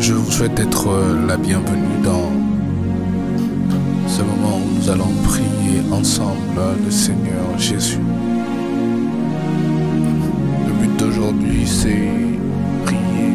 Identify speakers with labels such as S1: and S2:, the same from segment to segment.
S1: Je vous souhaite être la bienvenue dans ce moment où nous allons prier ensemble le Seigneur Jésus. Le but d'aujourd'hui, c'est prier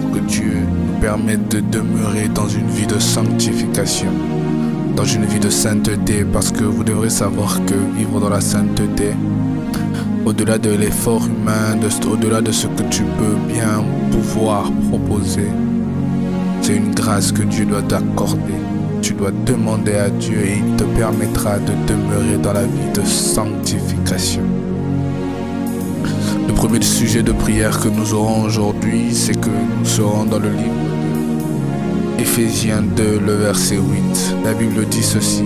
S1: pour que Dieu nous permette de demeurer dans une vie de sanctification, dans une vie de sainteté, parce que vous devrez savoir que vivre dans la sainteté, au-delà de l'effort humain, au-delà de ce que tu peux bien pouvoir proposer, c'est une grâce que Dieu doit t'accorder. Tu dois demander à Dieu et il te permettra de demeurer dans la vie de sanctification. Le premier sujet de prière que nous aurons aujourd'hui, c'est que nous serons dans le livre d'Éphésiens 2, le verset 8. La Bible dit ceci: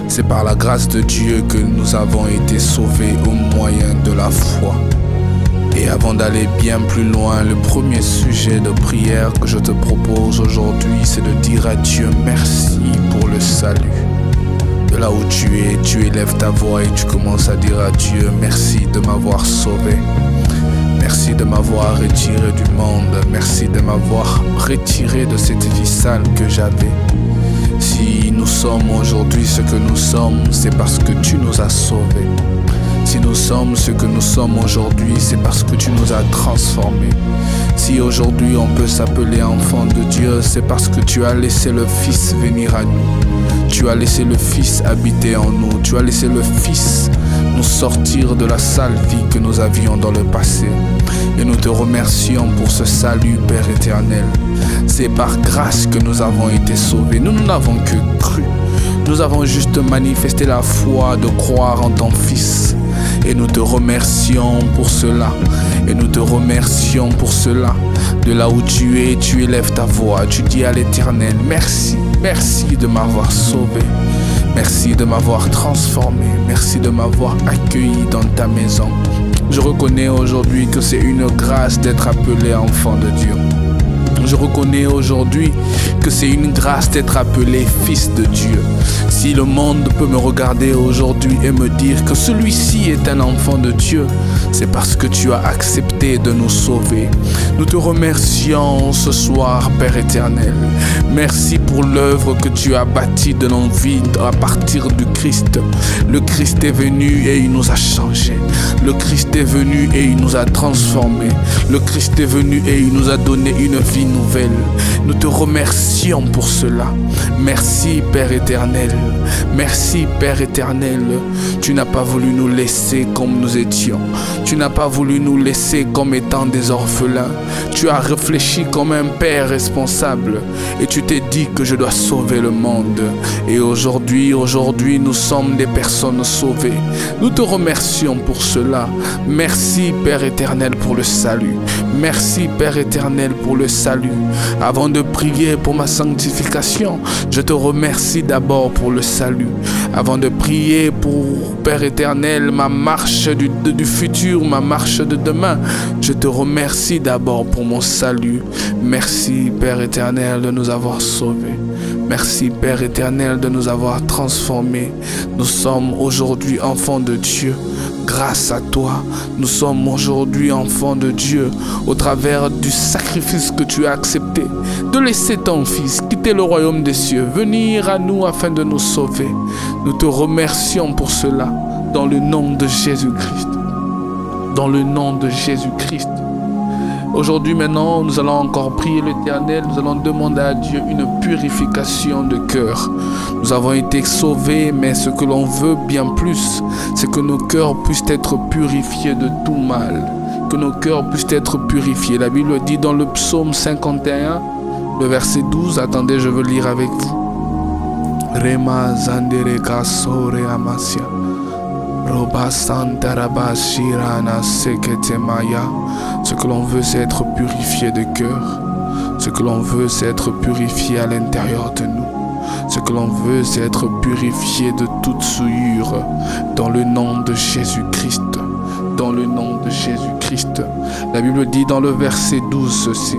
S1: c'est par la grâce de Dieu que nous avons été sauvés au moyen de la foi. Et avant d'aller bien plus loin, le premier sujet de prière que je te propose aujourd'hui, c'est de dire à Dieu merci pour le salut. De là où tu élèves ta voix et tu commences à dire à Dieu merci de m'avoir sauvé. Merci de m'avoir retiré du monde. Merci de m'avoir retiré de cette vie sale que j'avais. Si nous sommes aujourd'hui ce que nous sommes, c'est parce que tu nous as sauvés. Si nous sommes ce que nous sommes aujourd'hui, c'est parce que tu nous as transformés. Si aujourd'hui on peut s'appeler enfant de Dieu, c'est parce que tu as laissé le Fils venir à nous. Tu as laissé le Fils habiter en nous. Tu as laissé le Fils nous sortir de la sale vie que nous avions dans le passé. Et nous te remercions pour ce salut, Père éternel. C'est par grâce que nous avons été sauvés. Nous n'avons que cru. Nous avons juste manifesté la foi de croire en ton Fils. Et nous te remercions pour cela. Et nous te remercions pour cela. De là où tu es, tu élèves ta voix. Tu dis à l'Éternel, merci. Merci de m'avoir sauvé. Merci de m'avoir transformé. Merci de m'avoir accueilli dans ta maison. Je reconnais aujourd'hui que c'est une grâce d'être appelé enfant de Dieu. Je reconnais aujourd'hui que c'est une grâce d'être appelé fils de Dieu. Si le monde peut me regarder aujourd'hui et me dire que celui-ci est un enfant de Dieu, c'est parce que tu as accepté de nous sauver. Nous te remercions ce soir, Père éternel. Merci pour l'œuvre que tu as bâtie de nos vies à partir du Christ. Le Christ est venu et il nous a changés. Le Christ est venu et il nous a transformés. Le Christ est venu et il nous a donné une vie nouvelle. Nous te remercions pour cela. Merci, Père éternel. Merci, Père éternel. Tu n'as pas voulu nous laisser comme nous étions. Tu n'as pas voulu nous laisser comme étant des orphelins. Tu as réfléchi comme un père responsable et tu t'es dit que je dois sauver le monde. Et aujourd'hui, nous sommes des personnes sauvées. Nous te remercions pour cela. Merci, Père éternel, pour le salut. Merci, Père éternel, pour le salut. Avant de prier pour ma sanctification, je te remercie d'abord pour le salut. Avant de prier pour, Père éternel, ma marche du futur, ma marche de demain, je te remercie d'abord pour mon salut. Merci, Père éternel, de nous avoir sauvés. Merci, Père éternel, de nous avoir transformés. Nous sommes aujourd'hui enfants de Dieu. Grâce à toi, nous sommes aujourd'hui enfants de Dieu au travers du sacrifice que tu as accepté de laisser ton Fils quitter le royaume des cieux, venir à nous afin de nous sauver. Nous te remercions pour cela dans le nom de Jésus-Christ. Dans le nom de Jésus-Christ. Aujourd'hui maintenant, nous allons encore prier l'Éternel. Nous allons demander à Dieu une purification de cœur. Nous avons été sauvés, mais ce que l'on veut bien plus, c'est que nos cœurs puissent être purifiés de tout mal. Que nos cœurs puissent être purifiés. La Bible dit dans le psaume 51, le verset 12, attendez, je veux lire avec vous. Rema zandereka sore amasia. Ce que l'on veut, c'est être purifié de cœur. Ce que l'on veut, c'est être purifié à l'intérieur de nous. Ce que l'on veut, c'est être purifié de toute souillure. Dans le nom de Jésus-Christ. Dans le nom de Jésus-Christ. La Bible dit dans le verset 12 ceci.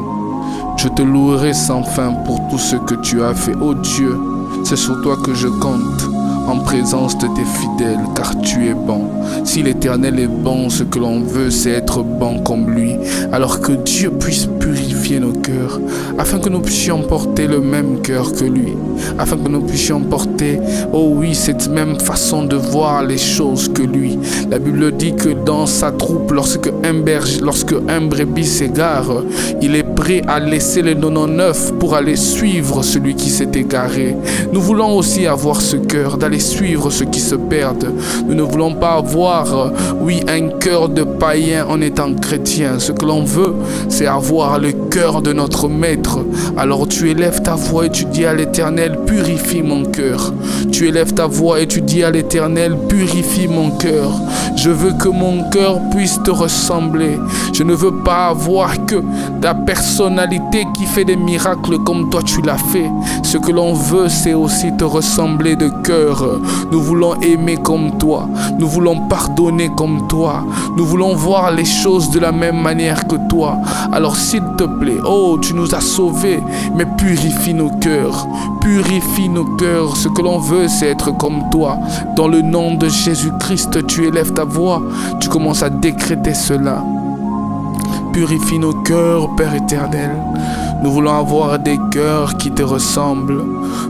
S1: Je te louerai sans fin pour tout ce que tu as fait. Ô Dieu, c'est sur toi que je compte. En présence de tes fidèles, car tu es bon. Si l'Éternel est bon, ce que l'on veut, c'est être bon comme lui. Alors que Dieu puisse purifier purifier nos cœurs, afin que nous puissions porter le même cœur que lui, afin que nous puissions porter, oh oui, cette même façon de voir les choses que lui. La Bible dit que dans sa troupe, lorsque un brebis s'égare, il est prêt à laisser les 99 pour aller suivre celui qui s'est égaré. Nous voulons aussi avoir ce cœur d'aller suivre ceux qui se perdent. Nous ne voulons pas avoir, oui, un cœur de païen en étant chrétien. Ce que l'on veut, c'est avoir le cœur de notre Maître. Alors tu élèves ta voix et tu dis à l'Éternel, purifie mon cœur. Tu élèves ta voix et tu dis à l'Éternel, purifie mon cœur. Je veux que mon cœur puisse te ressembler. Je ne veux pas avoir que ta personnalité qui fait des miracles comme toi tu l'as fait. Ce que l'on veut, c'est aussi te ressembler de cœur. Nous voulons aimer comme toi. Nous voulons pardonner comme toi. Nous voulons voir les choses de la même manière que toi. Alors s'il te plaît, oh, tu nous as sauvés, mais purifie nos cœurs. Purifie nos cœurs. Ce que l'on veut, c'est être comme toi. Dans le nom de Jésus-Christ, tu élèves ta voix. Tu commences à décréter cela. Purifie nos cœurs, Père éternel. Nous voulons avoir des cœurs qui te ressemblent.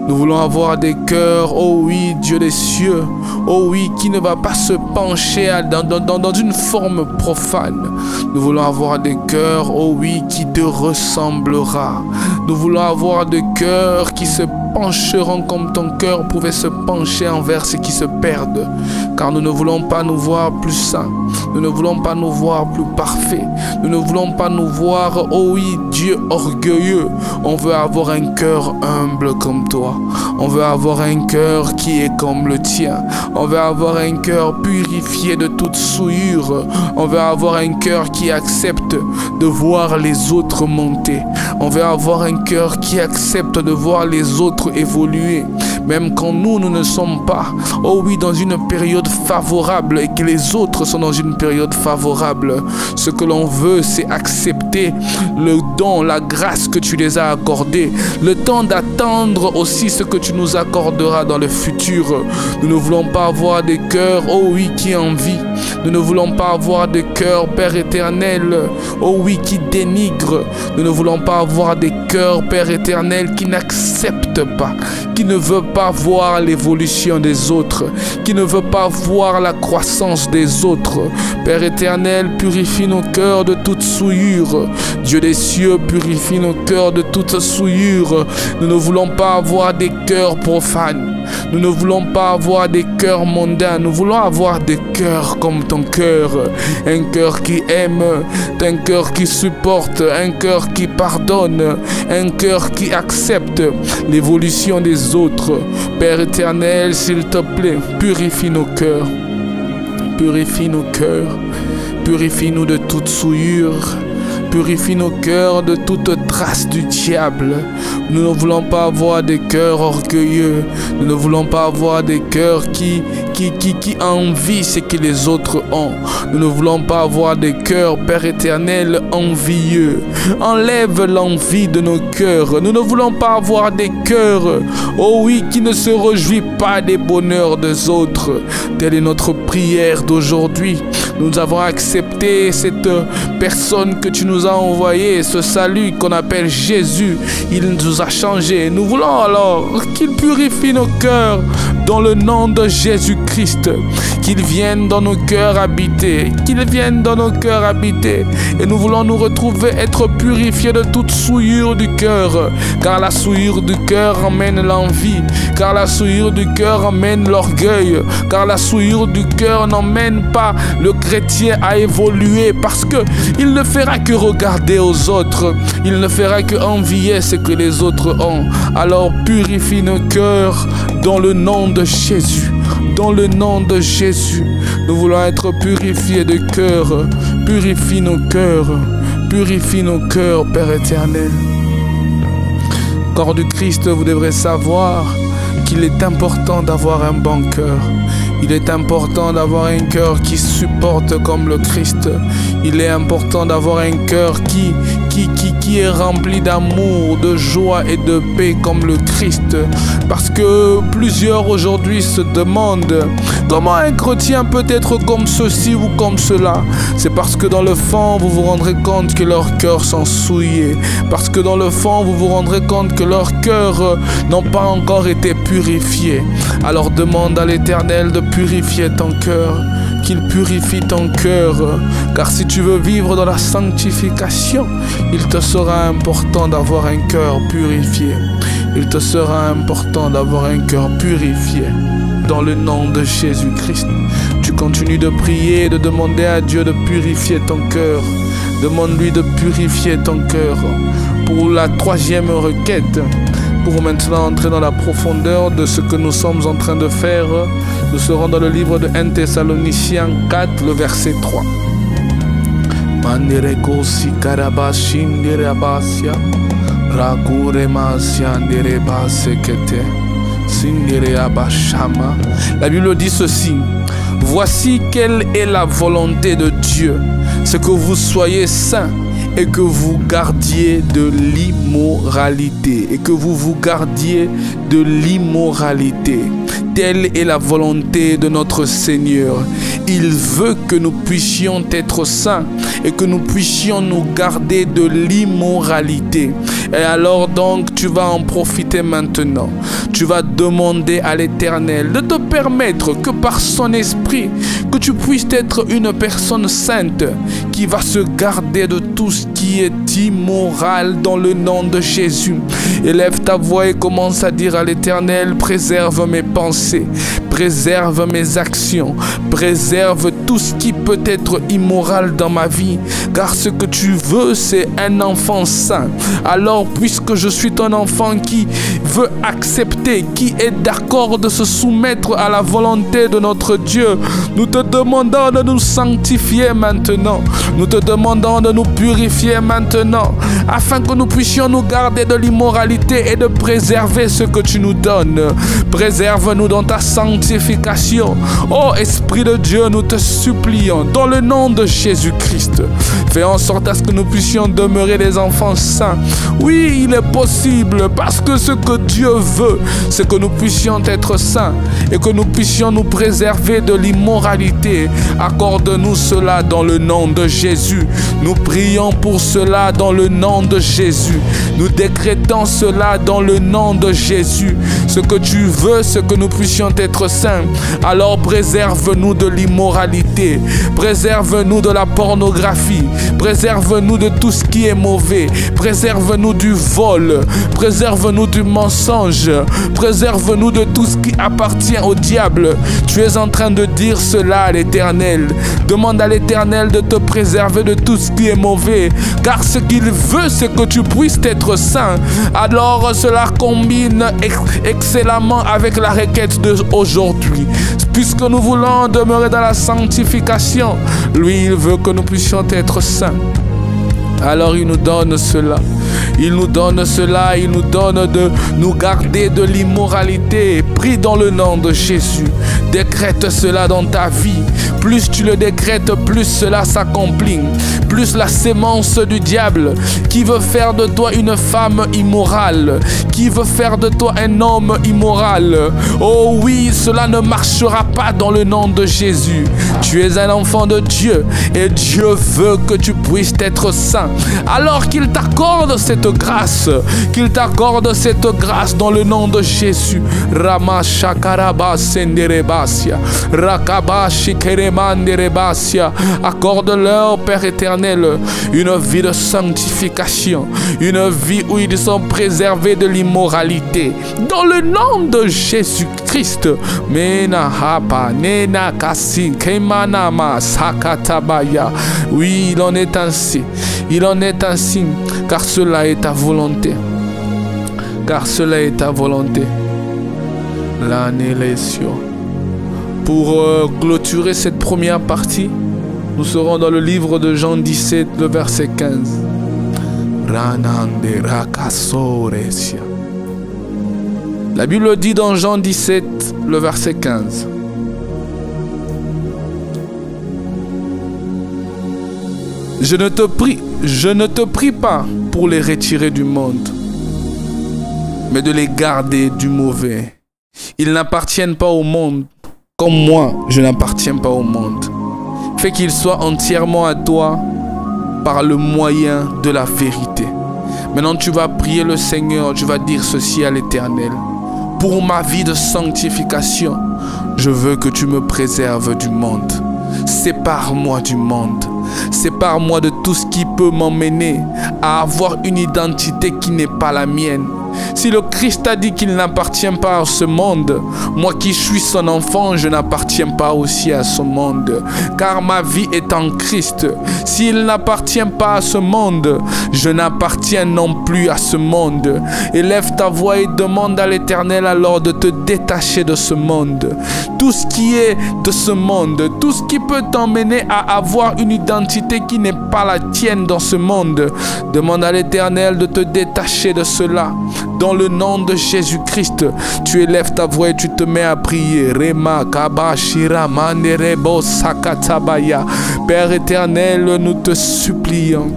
S1: Nous voulons avoir des cœurs, oh oui, Dieu des cieux, oh oui, qui ne va pas se pencher dans une forme profane. Nous voulons avoir des cœurs, oh oui, qui te ressemblera. Nous voulons avoir des cœurs qui se pencheront comme ton cœur pouvait se pencher envers ceux qui se perdent. Car nous ne voulons pas nous voir plus saints. Nous ne voulons pas nous voir plus parfaits. Nous ne voulons pas nous voir, oh oui, Dieu orgueilleux. On veut avoir un cœur humble comme toi. On veut avoir un cœur qui est comme le tien. On veut avoir un cœur purifié de toute souillure. On veut avoir un cœur qui accepte de voir les autres monter. On veut avoir un cœur qui accepte de voir les autres évoluer. Même quand nous ne sommes pas, oh oui, dans une période favorable et que les autres sont dans une période favorable. Ce que l'on veut, c'est accepter le don, la grâce que tu les as accordés. Le temps d'attendre aussi ce que tu nous accorderas dans le futur. Nous ne voulons pas avoir des cœurs, oh oui, qui envient. Nous ne voulons pas avoir des cœurs, Père éternel, oh oui, qui dénigrent. Nous ne voulons pas avoir des cœurs, Père éternel, qui n'acceptent pas, qui ne veulent pas voir l'évolution des autres, qui ne veut pas voir la croissance des autres. Père éternel, purifie nos cœurs de toute souillure. Dieu des cieux, purifie nos cœurs de toute souillure. Nous ne voulons pas avoir des cœurs profanes. Nous ne voulons pas avoir des cœurs mondains. Nous voulons avoir des cœurs comme ton cœur. Un cœur qui aime, un cœur qui supporte, un cœur qui pardonne, un cœur qui accepte l'évolution des autres. Père éternel, s'il te plaît, purifie nos cœurs. Purifie nos cœurs. Purifie-nous de toute souillure. Purifie nos cœurs de toute trace du diable. Nous ne voulons pas avoir des cœurs orgueilleux. Nous ne voulons pas avoir des cœurs qui envient ce que les autres ont. Nous ne voulons pas avoir des cœurs, Père éternel, envieux. Enlève l'envie de nos cœurs. Nous ne voulons pas avoir des cœurs, oh oui, qui ne se réjouissent pas des bonheurs des autres. Telle est notre prière d'aujourd'hui. Nous avons accepté cette personne que tu nous as envoyée, ce salut qu'on appelle Jésus. Il nous a changés. Nous voulons alors qu'il purifie nos cœurs dans le nom de Jésus-Christ. Qu'il vienne dans nos cœurs habiter. Qu'il vienne dans nos cœurs habiter. Et nous voulons nous retrouver, être purifiés de toute souillure du cœur. Car la souillure du cœur emmène l'envie. Car la souillure du cœur emmène l'orgueil. Car la souillure du cœur n'emmène pas le chrétien à évoluer. Parce qu'il ne fera que regarder aux autres. Il ne fera que envier ce que les autres ont. Alors purifie nos cœurs dans le nom de Jésus. Dans le nom de Jésus, nous voulons être purifiés de cœur. Purifie nos cœurs. Purifie nos cœurs, Père éternel. Corps du Christ, vous devrez savoir qu'il est important d'avoir un bon cœur. Il est important d'avoir un cœur qui supporte comme le Christ. Il est important d'avoir un cœur qui qui est rempli d'amour, de joie et de paix comme le Christ. Parce que plusieurs aujourd'hui se demandent comment un chrétien peut être comme ceci ou comme cela. C'est parce que dans le fond, vous vous rendrez compte que leurs cœurs sont souillés. Parce que dans le fond, vous vous rendrez compte que leurs cœurs n'ont pas encore été purifiés. Alors demande à l'Éternel de purifier ton cœur, qu'il purifie ton cœur. Car si tu veux vivre dans la sanctification, il te sera important d'avoir un cœur purifié. Il te sera important d'avoir un cœur purifié. Dans le nom de Jésus-Christ, tu continues de prier, de demander à Dieu de purifier ton cœur. Demande-lui de purifier ton cœur. Pour la troisième requête, pour maintenant entrer dans la profondeur de ce que nous sommes en train de faire, nous serons dans le livre de 1 Thessaloniciens 4, le verset 3. La Bible dit ceci: voici quelle est la volonté de Dieu, c'est que vous soyez saints et que vous gardiez de l'immoralité. Et que vous vous gardiez de l'immoralité. Telle est la volonté de notre Seigneur. Il veut que nous puissions être saints et que nous puissions nous garder de l'immoralité. Et alors donc, tu vas en profiter maintenant. Tu vas demander à l'Éternel de te permettre que par son esprit, que tu puisses être une personne sainte qui va se garder de tout ce qui est immoral dans le nom de Jésus. Élève ta voix et commence à dire à l'Éternel: préserve mes pensées, préserve mes actions, préserve tout ce qui peut être immoral dans ma vie, car ce que tu veux, c'est un enfant saint. Alors, puisque je suis ton enfant qui veut accepter, qui est d'accord de se soumettre à la volonté de notre Dieu, nous te demandons de nous sanctifier maintenant. Nous te demandons de nous purifier maintenant, afin que nous puissions nous garder de l'immoralité et de préserver ce que tu nous donnes. Préserve-nous dans ta sanctification. Ô Esprit de Dieu, nous te supplions, dans le nom de Jésus-Christ. Fais en sorte à ce que nous puissions demeurer des enfants saints. Oui, il est possible, parce que ce que Dieu veut, c'est que nous puissions être saints et que nous puissions nous préserver de l'immoralité. Accorde-nous cela dans le nom de Jésus. Nous prions pour cela dans le nom de Jésus. Nous décrétons cela dans le nom de Jésus. Ce que tu veux, c'est que nous puissions être saints. Alors préserve-nous de l'immoralité. Préserve-nous de la pornographie. Préserve-nous de tout ce qui est mauvais. Préserve-nous du vol. Préserve-nous du mensonge. Préserve-nous de tout ce qui appartient au diable. Tu es en train de dire cela à l'Éternel. Demande à l'Éternel de te préserver de tout ce qui est mauvais. Car ce qu'il veut, c'est que tu puisses être saint. Alors cela combine excellemment avec la requête d'aujourd'hui. Puisque nous voulons demeurer dans la sanctification, lui, il veut que nous puissions être saints. Alors il nous donne cela. Il nous donne cela, il nous donne de nous garder de l'immoralité. Prie dans le nom de Jésus. Décrète cela dans ta vie. Plus tu le décrètes, plus cela s'accomplit. Plus la sémence du diable qui veut faire de toi une femme immorale, qui veut faire de toi un homme immoral. Oh oui, cela ne marchera pas dans le nom de Jésus. Tu es un enfant de Dieu et Dieu veut que tu puisses être saint. Alors qu'il t'accorde cette grâce, qu'il t'accorde cette grâce dans le nom de Jésus. Rama shakaraba senderebasia, rakaba shikeremanderebasia. Accorde-leur, Père éternel, une vie de sanctification, une vie où ils sont préservés de l'immoralité. Dans le nom de Jésus-Christ. Mena hapa nena kasi kemanama sakatabaya. Oui, il en est ainsi. Il en est ainsi, car cela est ta volonté. Car cela est ta volonté. L'annélation. Pour clôturer cette première partie, nous serons dans le livre de Jean 17, le verset 15. La Bible dit dans Jean 17, le verset 15. Je ne te prie je ne te prie pas pour les retirer du monde, mais de les garder du mauvais. Ils n'appartiennent pas au monde, comme moi, je n'appartiens pas au monde. Fais qu'ils soient entièrement à toi par le moyen de la vérité. Maintenant, tu vas prier le Seigneur, tu vas dire ceci à l'Éternel. Pour ma vie de sanctification, je veux que tu me préserves du monde. Sépare-moi du monde. Sépare-moi de tout ce qui peut m'emmener à avoir une identité qui n'est pas la mienne. Si le Christ a dit qu'il n'appartient pas à ce monde, moi qui suis son enfant, je n'appartiens pas aussi à ce monde, car ma vie est en Christ. S'il n'appartient pas à ce monde, je n'appartiens non plus à ce monde. Élève ta voix et demande à l'Éternel alors de te détacher de ce monde. Tout ce qui est de ce monde, tout ce qui peut t'emmener à avoir une identité qui n'est pas la tienne dans ce monde, demande à l'Éternel de te détacher de cela. Dans le nom de Jésus-Christ, tu élèves ta voix et tu te mets à prier. Rema kabashira manderebo sakatabaya. Père éternel, nous te supplions,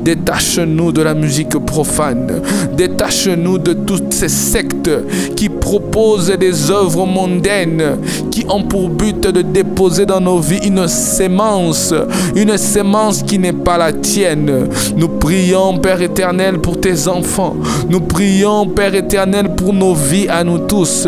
S1: détache-nous de la musique profane. Détache-nous de toutes ces sectes qui proposent des œuvres mondaines, qui ont pour but de déposer dans nos vies une sémence qui n'est pas la tienne. Nous prions, Père éternel, pour tes enfants. Nous prions, Père éternel, pour nos vies à nous tous,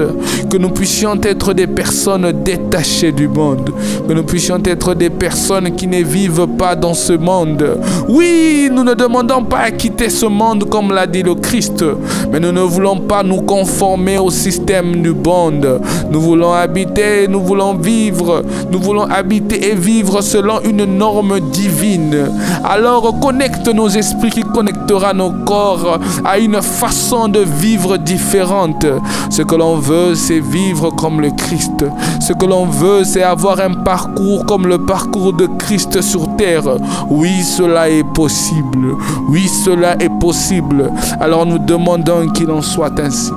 S1: que nous puissions être des personnes détachées du monde, que nous puissions être des personnes qui ne vivent pas dans ce monde. Oui, nous ne demandons pas à quitter ce monde comme l'a dit le Christ, mais nous ne voulons pas nous conformer au système du monde. Nous voulons habiter, nous voulons vivre, nous voulons habiter et vivre selon une norme divine. Alors connecte nos esprits qui connectera nos corps à une façon de vivre différente. Ce que l'on veut, c'est vivre comme le Christ. Ce que l'on veut, c'est avoir un parcours comme le parcours de Christ sur terre. Oui, cela est possible. Oui, cela est possible. Alors nous demandons qu'il en soit ainsi.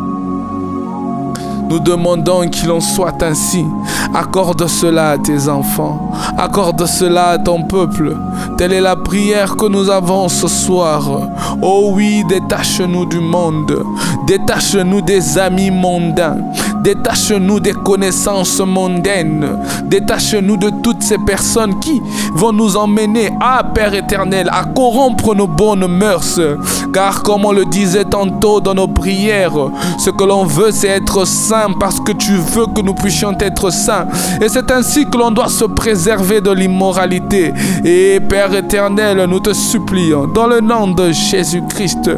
S1: Nous demandons qu'il en soit ainsi. Accorde cela à tes enfants. Accorde cela à ton peuple. Telle est la prière que nous avons ce soir. Oh oui, détache-nous du monde. Détache-nous des amis mondains. Détache-nous des connaissances mondaines. Détache-nous de toutes ces personnes qui vont nous emmener, Père éternel, à corrompre nos bonnes mœurs. Car comme on le disait tantôt dans nos prières, ce que l'on veut, c'est être saint parce que tu veux que nous puissions être saints. Et c'est ainsi que l'on doit se préserver de l'immoralité. Et Père éternel, nous te supplions, dans le nom de Jésus-Christ,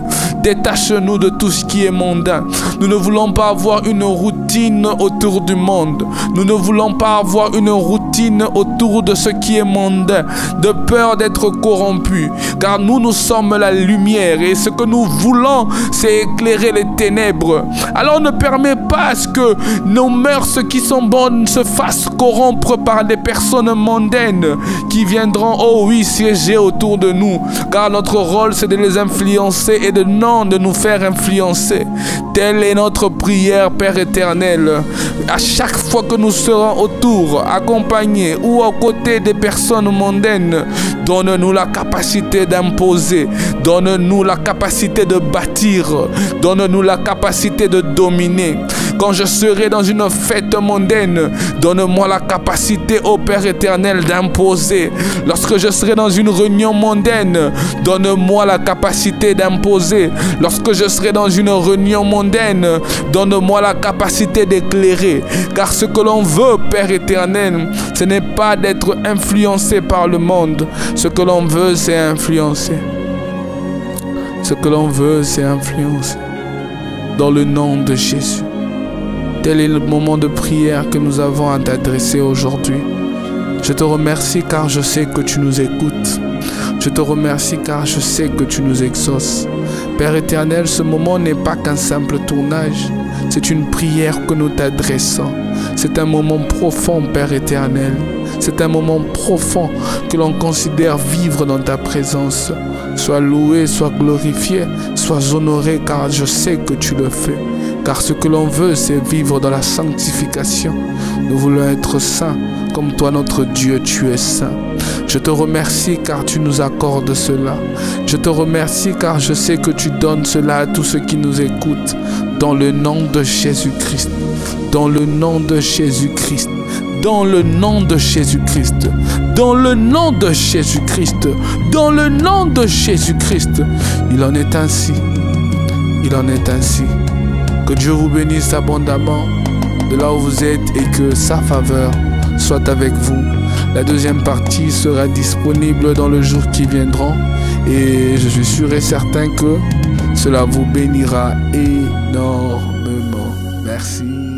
S1: détache-nous de tout ce qui est mondain. Nous ne voulons pas avoir une routine autour du monde. Nous ne voulons pas avoir une routine autour de ce qui est mondain, de peur d'être corrompus. Car nous sommes la lumière et ce que nous voulons, c'est éclairer les ténèbres. Alors ne permets pas à ce que nos mœurs qui sont bonnes se fassent corrompre par des personnes mondaines qui viendront, oh oui, siéger autour de nous. Car notre rôle, c'est de les influencer et de nous faire influencer. Telle est notre prière, Père éternel. À chaque fois que nous serons autour, accompagnés ou aux côtés des personnes mondaines, donne-nous la capacité d'imposer, donne-nous la capacité de bâtir, donne-nous la capacité de dominer. Quand je serai dans une fête mondaine, donne-moi la capacité, ô Père éternel, d'imposer. Lorsque je serai dans une réunion mondaine, donne-moi la capacité d'imposer. Lorsque je serai dans une réunion mondaine, donne-moi la capacité d'éclairer. Car ce que l'on veut, Père éternel, ce n'est pas d'être influencé par le monde. Ce que l'on veut, c'est influencer. Ce que l'on veut, c'est influencer. Dans le nom de Jésus. Tel est le moment de prière que nous avons à t'adresser aujourd'hui. Je te remercie car je sais que tu nous écoutes. Je te remercie car je sais que tu nous exauces. Père éternel, ce moment n'est pas qu'un simple tournage. C'est une prière que nous t'adressons. C'est un moment profond, Père éternel. C'est un moment profond que l'on considère vivre dans ta présence. Sois loué, sois glorifié, sois honoré car je sais que tu le fais. Car ce que l'on veut, c'est vivre dans la sanctification. Nous voulons être saints, comme toi, notre Dieu, tu es saint. Je te remercie car tu nous accordes cela. Je te remercie car je sais que tu donnes cela à tous ceux qui nous écoutent. Dans le nom de Jésus-Christ. Dans le nom de Jésus-Christ. Dans le nom de Jésus-Christ. Dans le nom de Jésus-Christ. Dans le nom de Jésus-Christ. Il en est ainsi. Il en est ainsi. Que Dieu vous bénisse abondamment de là où vous êtes et que sa faveur soit avec vous. La deuxième partie sera disponible dans le jour qui viendra et je suis sûr et certain que cela vous bénira énormément. Merci.